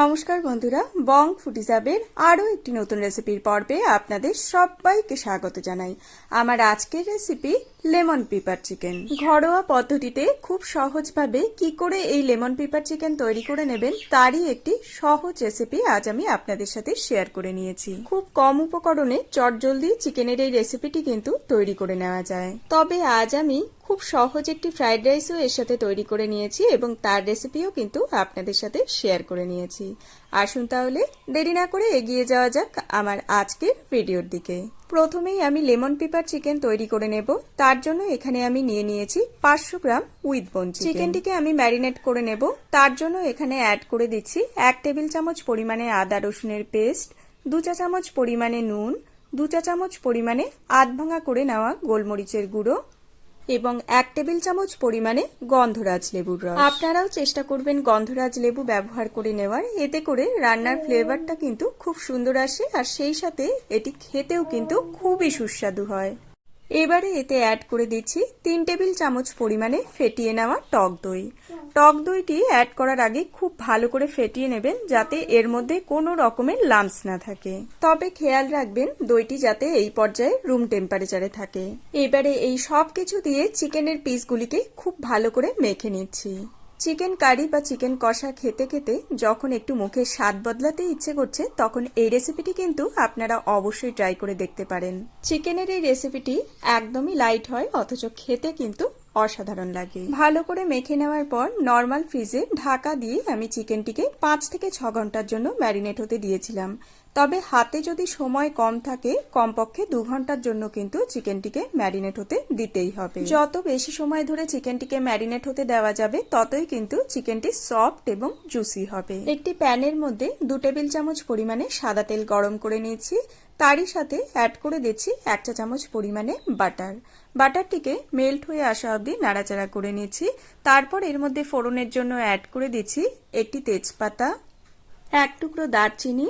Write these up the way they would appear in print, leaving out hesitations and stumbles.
নমস্কার বন্ধুরা, বং ফুডিজাবের আরও একটি নতুন রেসিপির পর্বে আপনাদের সবাইকে স্বাগত জানাই। আমার আজকের রেসিপি লেমন পেপার চিকেন। ঘরোয়া পদ্ধতিতে খুব সহজভাবে কি করে এই লেমন পেপার চিকেন তৈরি করে নেবেন তারই একটি সহজ রেসিপি আজ আমি আপনাদের সাথে শেয়ার করে নিয়েছি। খুব কম উপকরণে চটজলদি চিকেনের এই রেসিপিটি কিন্তু তৈরি করে নেওয়া যায়। তবে আজ আমি খুব সহজ একটি ফ্রাইড রাইসও এর সাথে তৈরি করে নিয়েছি এবং তার রেসিপিও কিন্তু আপনাদের সাথে শেয়ার করে নিয়েছি। আসুন তাহলে দেরি না করে এগিয়ে যাওয়া যাক আমার আজকের ভিডিওর দিকে। প্রথমেই আমি লেমন পেপার চিকেন তৈরি করে নেব। তার জন্য এখানে আমি নিয়ে নিয়েছি 500 গ্রাম উইথ বোন চিকেনটিকে আমি ম্যারিনেট করে নেব। তার জন্য এখানে অ্যাড করে দিচ্ছি 1 টেবিল চামচ পরিমাণে আদা রসুনের পেস্ট, 2 চা চামচ পরিমাণে নুন, 2 চা চামচ পরিমাণে আধ ভাঙা করে নেওয়া গোলমরিচের গুঁড়ো এবং 1 টেবিল চামচ পরিমাণে গন্ধরাজ লেবুর রস। আপনারাও চেষ্টা করবেন গন্ধরাজ লেবু ব্যবহার করে নেওয়ার, এতে করে রান্নার ফ্লেভারটা কিন্তু খুব সুন্দর আসে আর সেই সাথে এটি খেতেও কিন্তু খুবই সুস্বাদু হয়। এবারে এতে অ্যাড করে দিচ্ছি 3 টেবিল চামচ পরিমাণে ফেটিয়ে নেওয়া টক দই। টক দইটি অ্যাড করার আগে খুব ভালো করে ফেটিয়ে নেবেন যাতে এর মধ্যে কোনো রকমের লাম্পস না থাকে। তবে খেয়াল রাখবেন দইটি যাতে এই পর্যায়ে রুম টেম্পারেচারে থাকে। এবারে এই সব কিছু দিয়ে চিকেনের পিসগুলিকে খুব ভালো করে মেখে নিচ্ছি। চিকেন কারি বা চিকেন কষা খেতে খেতে যখন একটু মুখের স্বাদ বদলাতে ইচ্ছে করছে তখন এই রেসিপিটি কিন্তু আপনারা অবশ্যই ট্রাই করে দেখতে পারেন। চিকেনের এই রেসিপিটি একদমই লাইট হয় অথচ খেতে কিন্তু অসাধারণ লাগে। ভালো করে মেখে নেওয়ার পর নর্মাল ফ্রিজে ঢাকা দিয়ে আমি চিকেনটিকে 5 থেকে 6 ঘন্টার জন্য ম্যারিনেট হতে দিয়েছিলাম। তবে হাতে যদি সময় কম থাকে কমপক্ষে 2 ঘন্টার জন্য কিন্তু চিকেনটিকে ম্যারিনেট হতে দিতেই হবে। যত বেশি সময় ধরে চিকেনটিকে ম্যারিনেট হতে দেওয়া যাবে ততই কিন্তু চিকেনটি সফট এবং জুসি হবে। একটি প্যানের মধ্যে 2 টেবিল চামচ পরিমাণে সাদা তেল গরম করে নিয়েছি। তারই সাথে অ্যাড করে দিচ্ছি 1 চা চামচ পরিমাণে বাটার। বাটারটিকে মেল্ট হয়ে আসা অবধি নাড়াচাড়া করে নিচ্ছি। তারপর এর মধ্যে ফোড়নের জন্য অ্যাড করে দিচ্ছি একটি তেজপাতা, 1 টুকরো দারচিনি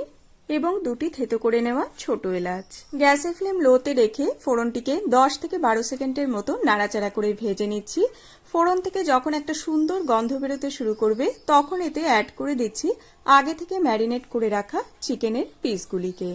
এবং 2টি থেতো করে নেওয়া ছোট এলাচ। গ্যাসের ফ্লেম লোতে রেখে ফোড়নটিকে 10 থেকে 12 সেকেন্ডের মতো নাড়াচাড়া করে ভেজে নিচ্ছি। ফোড়ন থেকে যখন একটা সুন্দর গন্ধ বেরোতে শুরু করবে তখন এতে অ্যাড করে দিচ্ছি আগে থেকে ম্যারিনেট করে রাখা চিকেনের পিসগুলিকে।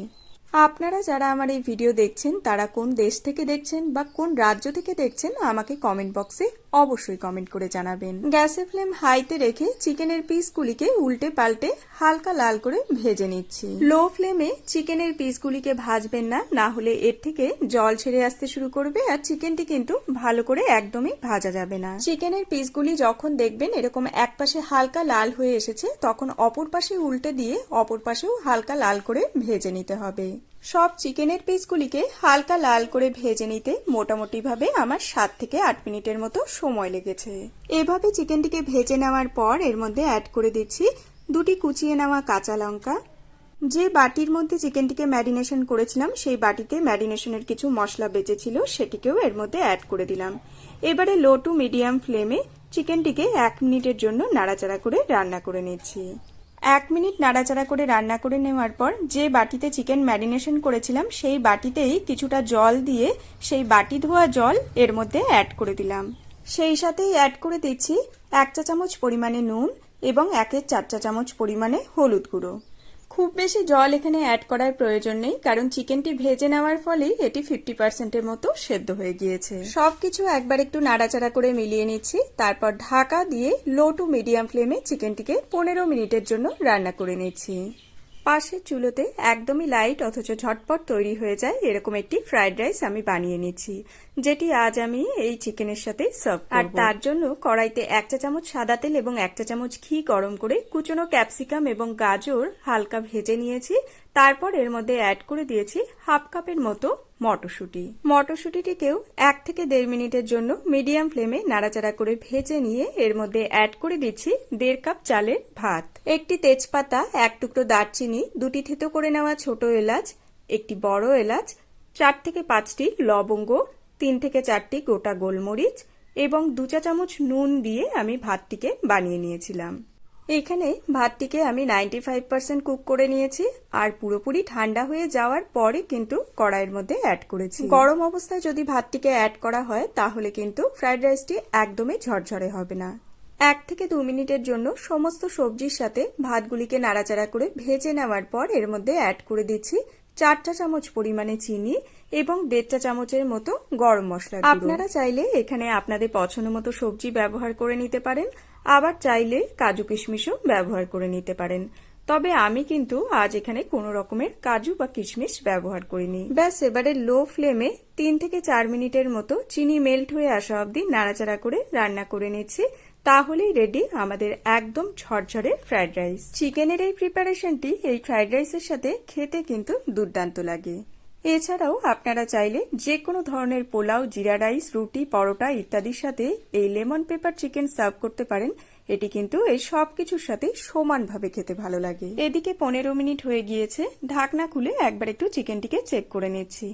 আপনারা যারা আমার এই ভিডিও দেখছেন তারা কোন দেশ থেকে দেখছেন বা কোন রাজ্য থেকে দেখছেন আমাকে কমেন্ট বক্সে অবশ্যই কমেন্ট করে জানাবেন। গ্যাসের ফ্লেম হাইতে রেখে চিকেনের পিসগুলিকে উল্টে পাল্টে হালকা লাল করে ভেজে নিচ্ছি। লো ফ্লেমে চিকেনের পিসগুলিকে ভাজবেন না, না হলে এর থেকে জল ছেড়ে আসতে শুরু করবে আর চিকেনটি কিন্তু ভালো করে একদমই ভাজা যাবে না। চিকেনের পিসগুলি যখন দেখবেন এরকম এক পাশে হালকা লাল হয়ে এসেছে তখন অপর পাশে উল্টে দিয়ে অপর পাশেও হালকা লাল করে ভেজে নিতে হবে। সব চিকেনের পিসগুলিকে হালকা লাল করে ভেজে নিতে মোটামুটি ভাবে আমার 7 থেকে 8 মিনিটের মতো সময় লেগেছে। এভাবে চিকেনটিকে ভেজে নেওয়ার পর এর মধ্যে অ্যাড করে দিচ্ছি 2টি কুচিয়ে নেওয়া কাঁচা লঙ্কা। যে বাটির মধ্যে চিকেনটিকে ম্যারিনেশন করেছিলাম সেই বাটিতে ম্যারিনেশনের কিছু মশলা বেঁচে ছিল সেটিকেও এর মধ্যে অ্যাড করে দিলাম। এবারে লো টু মিডিয়াম ফ্লেমে চিকেনটিকে 1 মিনিটের জন্য নাড়াচাড়া করে রান্না করে নিচ্ছি। 1 মিনিট নাড়াচাড়া করে রান্না করে নেওয়ার পর যে বাটিতে চিকেন ম্যারিনেশন করেছিলাম সেই বাটিতেই কিছুটা জল দিয়ে সেই বাটি ধোয়া জল এর মধ্যে অ্যাড করে দিলাম। সেই সাথেই অ্যাড করে দিচ্ছি 1 চা চামচ পরিমাণে নুন এবং 1/4 চা চামচ পরিমাণে হলুদ গুঁড়ো। খুব বেশি জল এখানে অ্যাড করার প্রয়োজন নেই কারণ চিকেনটি ভেজে নেওয়ার ফলেই এটি 50%-এর মতো সেদ্ধ হয়ে গিয়েছে। সবকিছু একবার একটু নাড়াচাড়া করে মিলিয়ে নিচ্ছি। তারপর ঢাকা দিয়ে লো টু মিডিয়াম ফ্লেমে চিকেনটিকে 15 মিনিটের জন্য রান্না করে নিচ্ছি। পাশের চুলোতে একদমই লাইট অথচ ঝটপট তৈরি হয়ে যায় এরকম একটি ফ্রাইড রাইস আমি বানিয়ে নিচ্ছি, যেটি আজ আমি এই চিকেনের সাথে সার্ভ করব। আর তার জন্য কড়াইতে 1 চা চামচ সাদা তেল এবং 1 চা চামচ ঘি গরম করে কুচনো ক্যাপসিকাম এবং গাজর হালকা ভেজে নিয়েছি। তারপর এর মধ্যে অ্যাড করে দিয়েছি হাফ কাপের মতো মটরশুঁটি। মটরশুঁটিটিকেও 1 থেকে 1.5 মিনিটের জন্য মিডিয়াম ফ্লেমে নাড়াচাড়া করে ভেজে নিয়ে এর মধ্যে অ্যাড করে দিচ্ছি 1.5 কাপ চালের ভাত, একটি তেজপাতা, 1 টুকরো দারচিনি, 2টি থেতো করে নেওয়া ছোট এলাচ, একটি বড় এলাচ, 4 থেকে 5টি লবঙ্গ, 3 থেকে 4টি গোটা গোলমরিচ এবং 2 চা চামচ নুন দিয়ে আমি ভাতটিকে বানিয়ে নিয়েছিলাম। এখানে ভাতটিকে আমি 95% কুক করে নিয়েছি আর পুরোপুরি ঠান্ডা হয়ে যাওয়ার পরে কিন্তু কড়াইয়ের মধ্যে অ্যাড করেছি। গরম অবস্থায় যদি ভাতটিকে অ্যাড করা হয় তাহলে কিন্তু ফ্রাইড রাইসটি একদমই ঝরঝরে হবে না। 1 থেকে 2 মিনিটের জন্য সমস্ত সবজির সাথে ভাতগুলিকে নাড়াচাড়া করে ভেজে নেওয়ার পর এর মধ্যে অ্যাড করে দিচ্ছি 4 চা চামচ পরিমাণে চিনি এবং 1.5 চা চামচের মতো গরম মশলা। আপনারা চাইলে এখানে আপনাদের পছন্দ মতো সবজি ব্যবহার করে নিতে পারেন, আবার চাইলে কাজু কিশমিশও ব্যবহার করে নিতে পারেন। তবে আমি কিন্তু আজ এখানে কোনো রকমের কাজু বা কিশমিশ ব্যবহার করিনি। ব্যাস এবারে লো ফ্লেমে 3 থেকে 4 মিনিটের মতো চিনি মেল্ট হয়ে আসা অবধি নাড়াচাড়া করে রান্না করে নিচ্ছি। তাহলেই রেডি আমাদের একদম ঝরঝরে ফ্রাইড রাইস। চিকেনের এই প্রিপারেশনটি এই ফ্রাইড রাইসের সাথে খেতে কিন্তু দুর্দান্ত লাগে। এছাড়াও আপনারা চাইলে যে কোনো ধরনের পোলাও, জিরা রাইস, রুটি, পরোটা ইত্যাদির সাথে এই লেমন পেপার চিকেন সার্ভ করতে পারেন। এটি কিন্তু এই সব কিছুর সাথে সমানভাবে খেতে ভালো লাগে। এদিকে 15 মিনিট হয়ে গিয়েছে, ঢাকনা খুলে একবার একটু চিকেনটিকে চেক করে নিচ্ছি।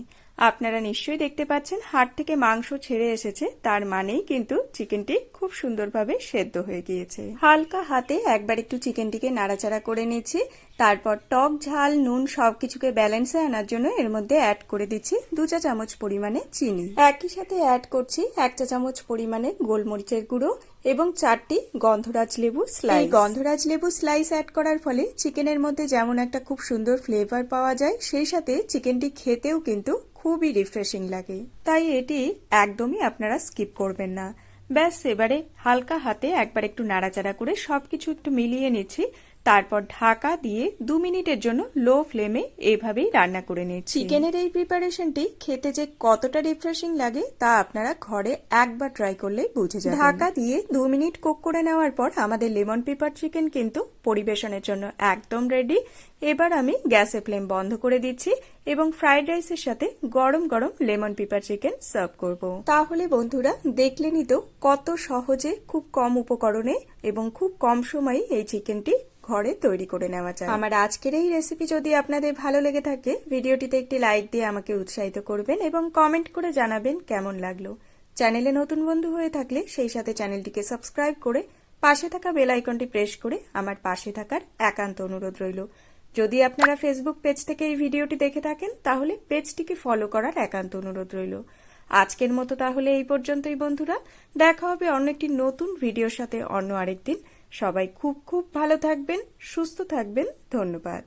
আপনারা নিশ্চয়ই দেখতে পাচ্ছেন হাড় থেকে মাংস ছেড়ে এসেছে, তার মানেই কিন্তু চিকেনটি খুব সুন্দরভাবে সেদ্ধ হয়ে গিয়েছে। হালকা হাতে একবার একটু চিকেনটিকে নাড়াচাড়া করে নিচ্ছি। তারপর টক, ঝাল, নুন সবকিছুকে ব্যালেন্সে আনার জন্য এর মধ্যে অ্যাড করে দিচ্ছি 2 চা চামচ পরিমাণে চিনি। একই সাথে অ্যাড করছি 1 চা চামচ পরিমাণে গোলমরিচের গুঁড়ো এবং 4টি গন্ধরাজ লেবু স্লাইস। গন্ধরাজ লেবু স্লাইস অ্যাড করার ফলে চিকেনের মধ্যে যেমন একটা খুব সুন্দর ফ্লেভার পাওয়া যায়, সেই সাথে চিকেনটি খেতেও কিন্তু খুবই রিফ্রেশিং লাগে। তাই এটি একদমই আপনারা স্কিপ করবেন না। ব্যাস এবারে হালকা হাতে একবার একটু নাড়াচাড়া করে সবকিছু একটু মিলিয়ে নিচ্ছি। তারপর ঢাকা দিয়ে 2 মিনিটের জন্য লো ফ্লেমে এভাবেই রান্না করে নিচ্ছি। চিকেনের এই প্রিপারেশনটি খেতে যে কতটা রিফ্রেশিং লাগে তা আপনারা ঘরে একবার ট্রাই করলেই বুঝে যাবেন। ঢাকা দিয়ে 2 মিনিট কুক করে নেওয়ার পর আমাদের লেমন পেপার চিকেন কিন্তু পরিবেশনের জন্য একদম রেডি। এবার আমি গ্যাসের ফ্লেম বন্ধ করে দিচ্ছি এবং ফ্রাইড রাইসের সাথে গরম গরম লেমন পেপার চিকেন সার্ভ করব। তাহলে বন্ধুরা দেখলেনই তো কত সহজে, খুব কম উপকরণে এবং খুব কম সময়ে এই চিকেনটি ঘরে তৈরি করে নেওয়া যায়। আমার আজকের এই রেসিপি যদি আপনাদের ভালো লেগে থাকে, ভিডিওটিতে একটি লাইক দিয়ে আমাকে উৎসাহিত করবেন এবং কমেন্ট করে জানাবেন কেমন লাগলো। চ্যানেলে নতুন বন্ধু হয়ে থাকলে সেই সাথে চ্যানেলটিকে সাবস্ক্রাইব করে পাশে থাকা বেল আইকনটি প্রেস করে আমার পাশে থাকার একান্ত অনুরোধ রইল। যদি আপনারা ফেসবুক পেজ থেকে এই ভিডিওটি দেখে থাকেন তাহলে পেজটিকে ফলো করার একান্ত অনুরোধ রইল। আজকের মতো তাহলে এই পর্যন্তই বন্ধুরা, দেখা হবে অন্য একটি নতুন ভিডিওর সাথে অন্য আরেকদিন। সবাই খুব খুব ভালো থাকবেন, সুস্থ থাকবেন। ধন্যবাদ।